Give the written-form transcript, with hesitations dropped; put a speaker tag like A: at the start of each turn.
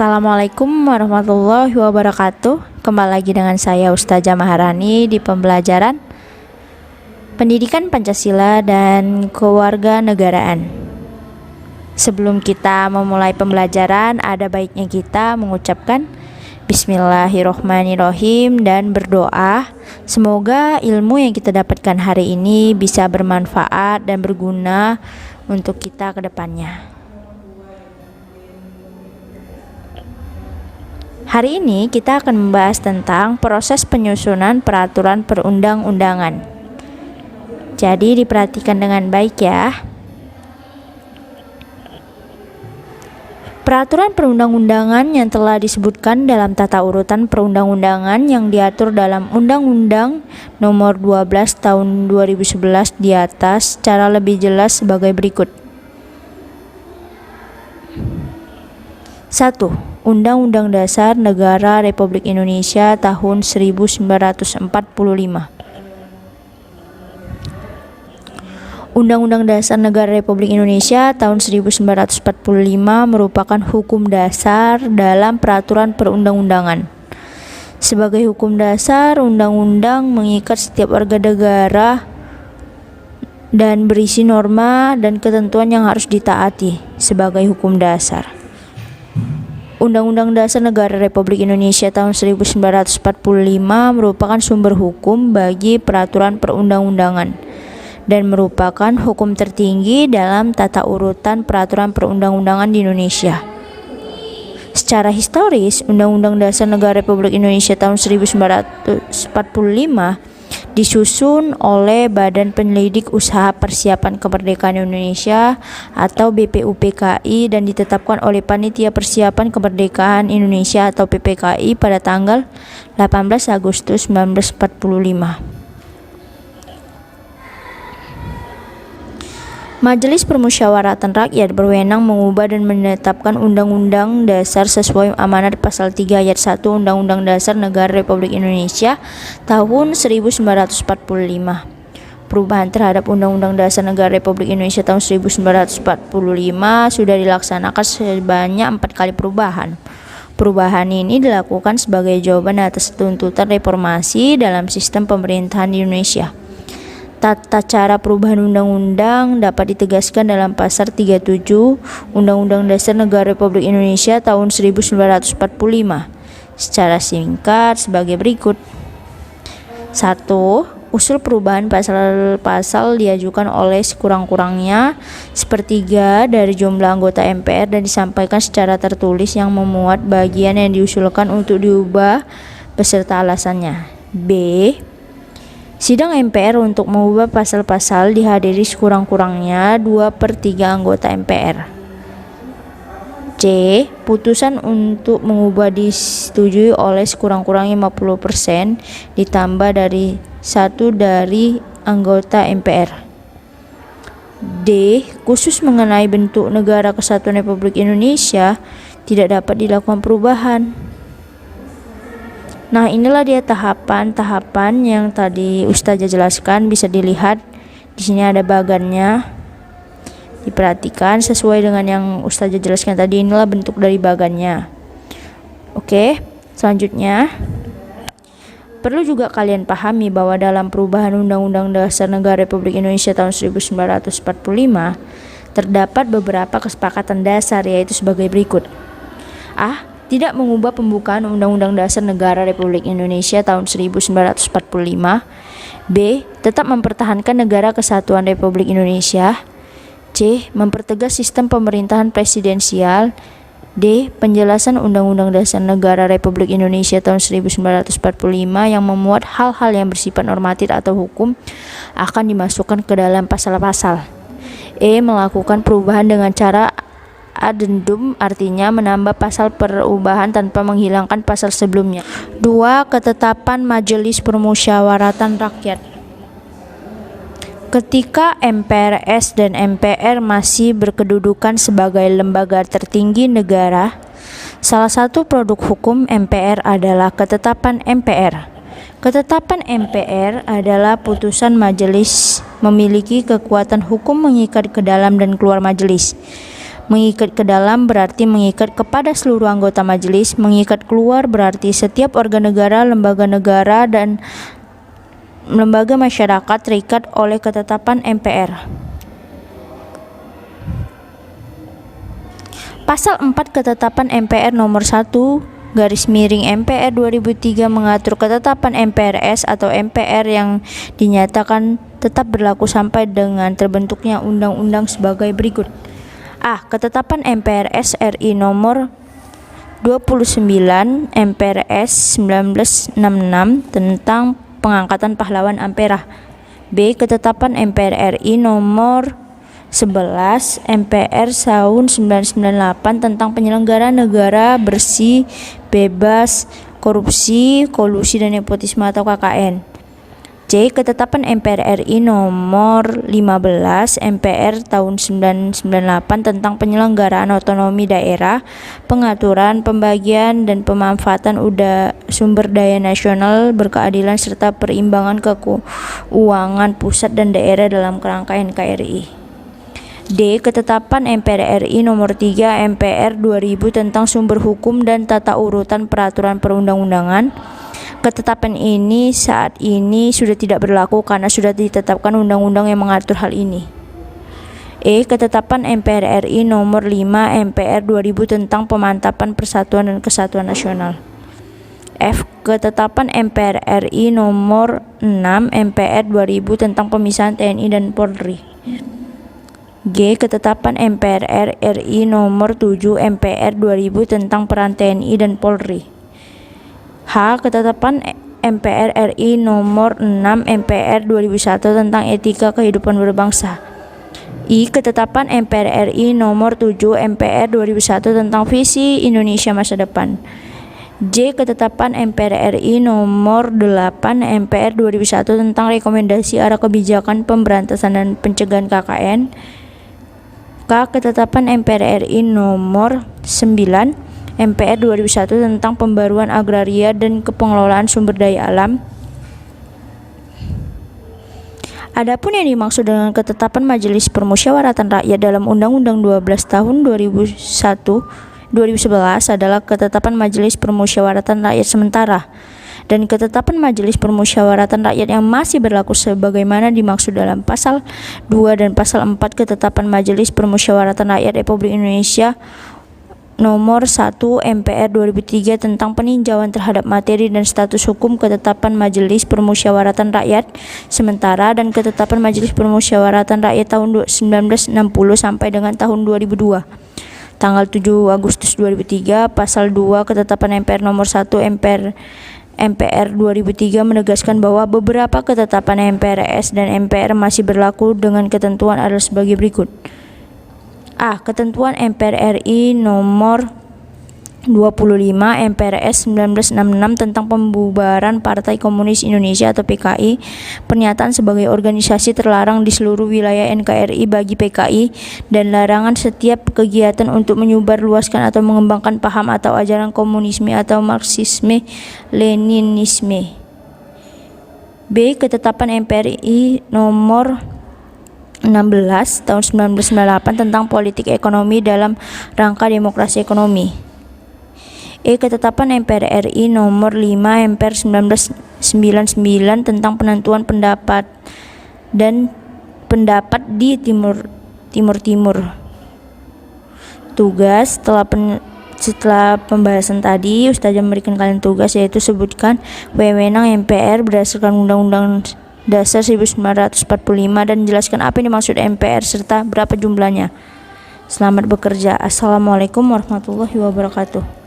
A: Assalamualaikum warahmatullahi wabarakatuh. Kembali lagi dengan saya Ustazah Maharani di pembelajaran Pendidikan Pancasila dan Kewarganegaraan. Sebelum kita memulai pembelajaran, ada baiknya kita mengucapkan Bismillahirrohmanirrohim dan berdoa semoga ilmu yang kita dapatkan hari ini bisa bermanfaat dan berguna untuk kita ke depannya. Hari ini kita akan membahas tentang proses penyusunan peraturan perundang-undangan. Jadi diperhatikan dengan baik ya. Peraturan perundang-undangan yang telah disebutkan dalam tata urutan perundang-undangan yang diatur dalam Undang-Undang Nomor 12 Tahun 2011 di atas secara lebih jelas sebagai berikut. 1. Undang-Undang Dasar Negara Republik Indonesia tahun 1945. Undang-Undang Dasar Negara Republik Indonesia tahun 1945 merupakan hukum dasar dalam peraturan perundang-undangan. Sebagai hukum dasar, undang-undang mengikat setiap warga negara dan berisi norma dan ketentuan yang harus ditaati sebagai hukum dasar. Undang-Undang Dasar Negara Republik Indonesia tahun 1945 merupakan sumber hukum bagi peraturan perundang-undangan dan merupakan hukum tertinggi dalam tata urutan peraturan perundang-undangan di Indonesia. Secara historis, Undang-Undang Dasar Negara Republik Indonesia tahun 1945 disusun oleh Badan Penyelidik Usaha Persiapan Kemerdekaan Indonesia atau BPUPKI dan ditetapkan oleh Panitia Persiapan Kemerdekaan Indonesia atau PPKI pada tanggal 18 Agustus 1945. Majelis Permusyawaratan Rakyat berwenang mengubah dan menetapkan Undang-Undang Dasar sesuai amanat Pasal 3 Ayat 1 Undang-Undang Dasar Negara Republik Indonesia tahun 1945. Perubahan terhadap Undang-Undang Dasar Negara Republik Indonesia tahun 1945 sudah dilaksanakan sebanyak 4 kali perubahan. Perubahan ini dilakukan sebagai jawaban atas tuntutan reformasi dalam sistem pemerintahan di Indonesia. Tata cara perubahan undang-undang dapat ditegaskan dalam Pasal 37 Undang-Undang Dasar Negara Republik Indonesia tahun 1945 secara singkat sebagai berikut. 1. Usul perubahan pasal-pasal diajukan oleh sekurang-kurangnya sepertiga dari jumlah anggota MPR dan disampaikan secara tertulis yang memuat bagian yang diusulkan untuk diubah beserta alasannya. B. Sidang MPR untuk mengubah pasal-pasal dihadiri sekurang-kurangnya 2/3 anggota MPR. C. Putusan untuk mengubah disetujui oleh sekurang-kurangnya 50% ditambah dari 1 dari anggota MPR. D. Khusus mengenai bentuk Negara Kesatuan Republik Indonesia tidak dapat dilakukan perubahan. Nah, inilah dia tahapan-tahapan yang tadi Ustazah jelaskan, bisa dilihat di sini ada bagannya. Diperhatikan sesuai dengan yang Ustazah jelaskan tadi, inilah bentuk dari bagannya. Oke, selanjutnya perlu juga kalian pahami bahwa dalam perubahan Undang-Undang Dasar Negara Republik Indonesia tahun 1945 terdapat beberapa kesepakatan dasar, yaitu sebagai berikut. A. Tidak mengubah pembukaan Undang-Undang Dasar Negara Republik Indonesia tahun 1945. B. Tetap mempertahankan Negara Kesatuan Republik Indonesia. C. Mempertegas sistem pemerintahan presidensial. D. Penjelasan Undang-Undang Dasar Negara Republik Indonesia tahun 1945 yang memuat hal-hal yang bersifat normatif atau hukum akan dimasukkan ke dalam pasal-pasal. E. Melakukan perubahan dengan cara addendum, artinya menambah pasal perubahan tanpa menghilangkan pasal sebelumnya. 2. Ketetapan Majelis Permusyawaratan Rakyat. Ketika MPRS dan MPR masih berkedudukan sebagai lembaga tertinggi negara, salah satu produk hukum MPR adalah Ketetapan MPR. Ketetapan MPR adalah putusan majelis memiliki kekuatan hukum mengikat ke dalam dan keluar majelis. Mengikat ke dalam berarti mengikat kepada seluruh anggota majelis. Mengikat keluar berarti setiap organ negara, lembaga negara, dan lembaga masyarakat terikat oleh ketetapan MPR. Pasal 4 Ketetapan MPR nomor 1/MPR 2003 mengatur ketetapan MPRS atau MPR yang dinyatakan tetap berlaku sampai dengan terbentuknya undang-undang sebagai berikut. A. Ketetapan MPRS RI nomor 29 MPRS 1966 tentang pengangkatan pahlawan Ampera. B. Ketetapan MPR RI nomor 11 MPR tahun 1998 tentang penyelenggaraan negara bersih, bebas korupsi, kolusi, dan nepotisme atau KKN. C. Ketetapan MPR RI nomor 15 MPR tahun 1998 tentang penyelenggaraan otonomi daerah, pengaturan, pembagian, dan pemanfaatan sumber daya nasional berkeadilan serta perimbangan keuangan pusat dan daerah dalam kerangka NKRI. D. Ketetapan MPR RI nomor 3 MPR 2000 tentang sumber hukum dan tata urutan peraturan perundang-undangan. Ketetapan ini saat ini sudah tidak berlaku karena sudah ditetapkan undang-undang yang mengatur hal ini. E. Ketetapan MPR RI nomor 5 MPR 2000 tentang pemantapan persatuan dan kesatuan nasional. F. Ketetapan MPR RI nomor 6 MPR 2000 tentang pemisahan TNI dan Polri. G. Ketetapan MPR RI nomor 7 MPR 2000 tentang peran TNI dan Polri. H. Ketetapan MPR RI nomor 6 MPR 2001 tentang etika kehidupan berbangsa. I. Ketetapan MPR RI nomor 7 MPR 2001 tentang visi Indonesia masa depan. J. Ketetapan MPR RI nomor 8 MPR 2001 tentang rekomendasi arah kebijakan pemberantasan dan pencegahan KKN. K. Ketetapan MPR RI nomor 9 MPR 2001 tentang pembaruan agraria dan kepengelolaan sumber daya alam. Adapun yang dimaksud dengan ketetapan Majelis Permusyawaratan Rakyat dalam Undang-Undang 12 Tahun 2011 adalah ketetapan Majelis Permusyawaratan Rakyat sementara, dan ketetapan Majelis Permusyawaratan Rakyat yang masih berlaku sebagaimana dimaksud dalam Pasal 2 dan Pasal 4 Ketetapan Majelis Permusyawaratan Rakyat Republik Indonesia nomor 1 MPR 2003 tentang peninjauan terhadap materi dan status hukum ketetapan Majelis Permusyawaratan Rakyat sementara dan ketetapan Majelis Permusyawaratan Rakyat tahun 1960 sampai dengan tahun 2002. Tanggal 7 Agustus 2003, Pasal 2 Ketetapan MPR nomor 1 MPR 2003 menegaskan bahwa beberapa ketetapan MPRS dan MPR masih berlaku dengan ketentuan adalah sebagai berikut. A. Ketentuan MPR RI nomor 25 MPRS 1966 tentang pembubaran Partai Komunis Indonesia atau PKI, pernyataan sebagai organisasi terlarang di seluruh wilayah NKRI bagi PKI, dan larangan setiap kegiatan untuk menyebarluaskan atau mengembangkan paham atau ajaran komunisme atau Marxisme Leninisme. B. Ketetapan MPRI nomor 16 tahun 1998 tentang politik ekonomi dalam rangka demokrasi ekonomi. E. Ketetapan MPR RI nomor 5 MPR 1999 tentang penentuan pendapat dan pendapat di Timur. Tugas setelah pembahasan tadi, Ustazah memberikan kalian tugas yaitu sebutkan wewenang MPR berdasarkan Undang-Undang Dasar 1945 dan jelaskan apa yang dimaksud MPR serta berapa jumlahnya. Selamat bekerja. Assalamualaikum warahmatullahi wabarakatuh.